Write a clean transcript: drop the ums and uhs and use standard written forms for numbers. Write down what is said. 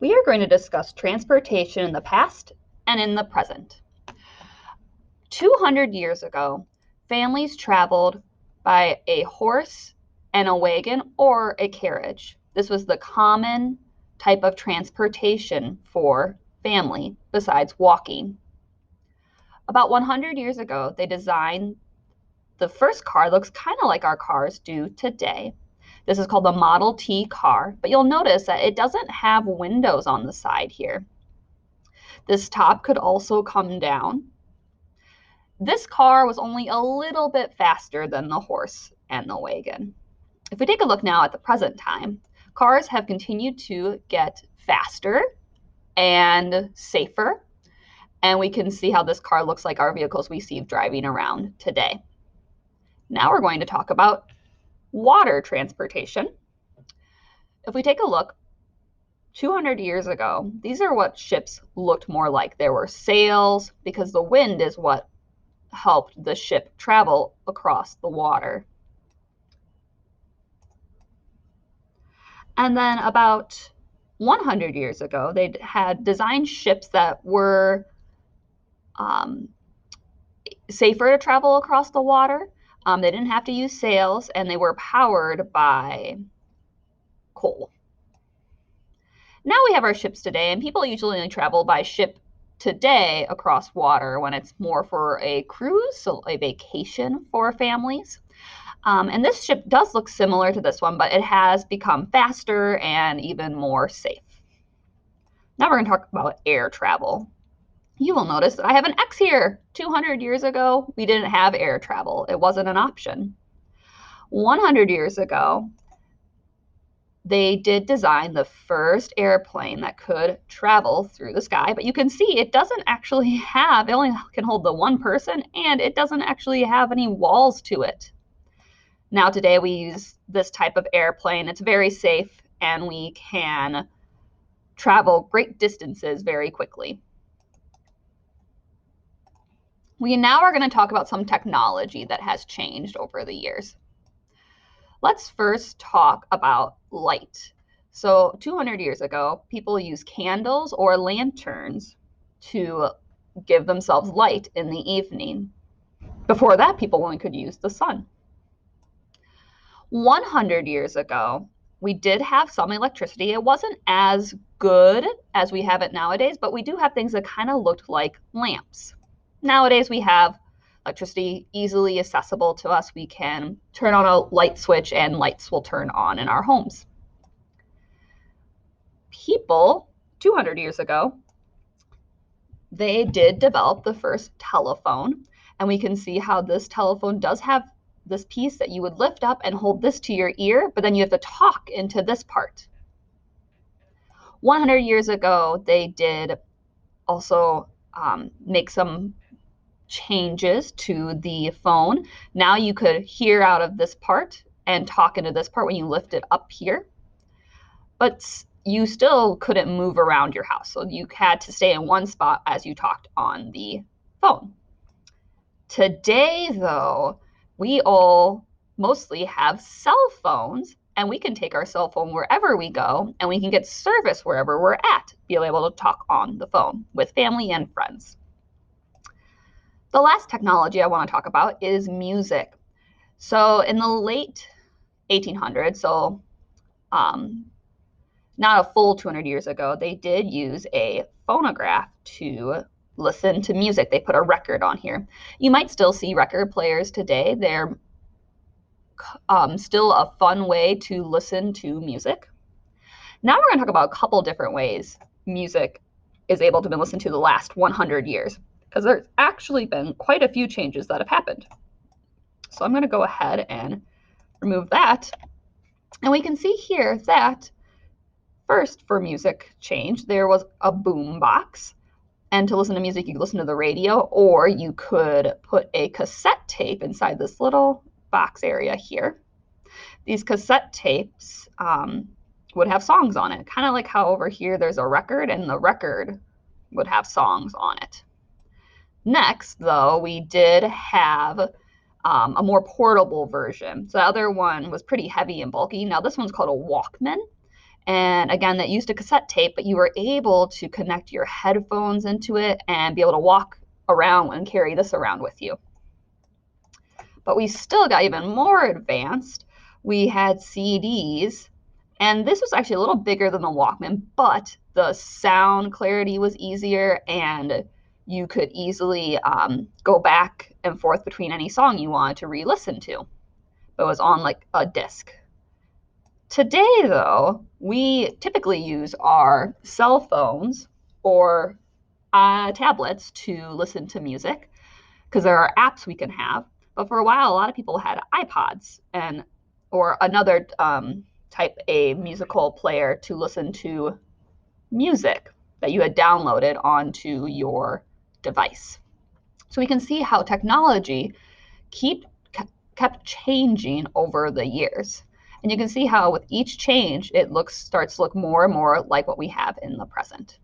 We are going to discuss transportation in the past and in the present. 200 years ago, families traveled by a horse and a wagon or a carriage. This was the common type of transportation for family besides walking. About 100 years ago, they designed the first car. Looks kind of like our cars do today. This is called the Model T car, but you'll notice that it doesn't have windows on the side here. This top could also come down. This car was only a little bit faster than the horse and the wagon. If we take a look now at the present time, cars have continued to get faster and safer, and we can see how this car looks like our vehicles we see driving around today. Now we're going to talk about water transportation. If we take a look, 200 years ago, these are what ships looked more like. There were sails because the wind is what helped the ship travel across the water. And then about 100 years ago, they had designed ships that were safer to travel across the water. They didn't have to use sails, and they were powered by coal. Now we have our ships today, and people usually only travel by ship today across water when it's more for a cruise, so a vacation for families. And this ship does look similar to this one, but it has become faster and even more safe. Now we're going to talk about air travel. You will notice that I have an X here. 200 years ago, we didn't have air travel. It wasn't an option. 100 years ago, they did design the first airplane that could travel through the sky, but you can see it doesn't actually have, it only can hold the one person, and it doesn't actually have any walls to it. Now today we use this type of airplane. It's very safe, and we can travel great distances very quickly. We now are going to talk about some technology that has changed over the years. Let's first talk about light. So 200 years ago, people used candles or lanterns to give themselves light in the evening. Before that, people only could use the sun. 100 years ago, we did have some electricity. It wasn't as good as we have it nowadays, but we do have things that kind of looked like lamps. Nowadays, we have electricity easily accessible to us. We can turn on a light switch and lights will turn on in our homes. People 200 years ago, they did develop the first telephone, and we can see how this telephone does have this piece that you would lift up and hold this to your ear, but then you have to talk into this part. 100 years ago, they did also make some changes to the phone. Now you could hear out of this part and talk into this part when you lift it up here, but you still couldn't move around your house. So you had to stay in one spot as you talked on the phone. Today, though, we all mostly have cell phones, and we can take our cell phone wherever we go, and we can get service wherever we're at, be able to talk on the phone with family and friends. The last technology I want to talk about is music. So in the late 1800s, so not a full 200 years ago, they did use a phonograph to listen to music. They put a record on here. You might still see record players today. They're still a fun way to listen to music. Now we're going to talk about a couple different ways music is able to be listened to the last 100 years, because there's actually been quite a few changes that have happened. So I'm going to go ahead and remove that. And we can see here that first for music change, there was a boom box. And to listen to music, you could listen to the radio, or you could put a cassette tape inside this little box area here. These cassette tapes would have songs on it, kind of like how over here there's a record, and the record would have songs on it. Next, though, we did have a more portable version. So the other one was pretty heavy and bulky. Now this one's called a Walkman, And again, that used a cassette tape, but you were able to connect your headphones into it and be able to walk around and carry this around with you. But we still got even more advanced. We had CDs, and this was actually a little bigger than the Walkman, but the sound clarity was easier, and you could easily go back and forth between any song you wanted to re-listen to. But it was on like a disc. Today, though, we typically use our cell phones or tablets to listen to music because there are apps we can have. But for a while, a lot of people had iPods or another type A musical player to listen to music that you had downloaded onto your device. So we can see how technology kept changing over the years. And you can see how with each change, it starts to look more and more like what we have in the present.